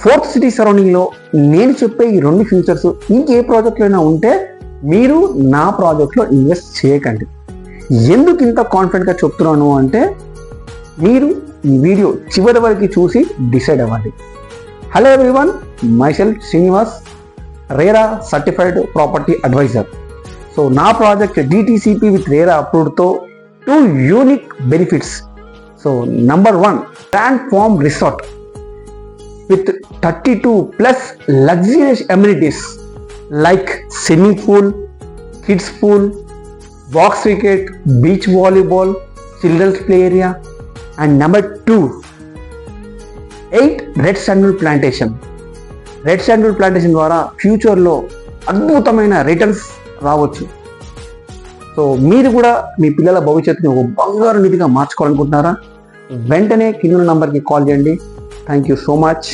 Fourth city సరౌండింగ్లో నేను చెప్పే ఈ 2 ఫ్యూచర్స్ ఇంకే ప్రాజెక్ట్లో అయినా ఉంటే మీరు నా ప్రాజెక్ట్లో ఇన్వెస్ట్ చేయకండి. ఎందుకు ఇంత కాన్ఫిడెంట్గా చెప్తున్నాను అంటే మీరు ఈ వీడియో చివరి వరకు చూసి డిసైడ్ అవ్వండి. Hello everyone, myself Srinivas, RERA certified property adviser. So నా ప్రాజెక్ట్ డిటిసిపి విత్ రేరా అప్రూవ్డ్తో 2 unique benefits. So number 1, grand farm resort with 32+ luxurious amenities like swimming pool, kids pool, box cricket, beach volleyball, children's play area. And number 2, 8 red sandalwood plantation. Red sandalwood plantation ద్వారా ఫ్యూచర్లో అద్భుతమైన returns రావచ్చు. So మీరు కూడా మీ పిల్లల భవిష్యత్తుని ఒక బంగారు నిధిగా మార్చుకోవాలనుకుంటున్నారా? వెంటనే కింద నంబర్కి కాల్ చేయండి. Thank you so much.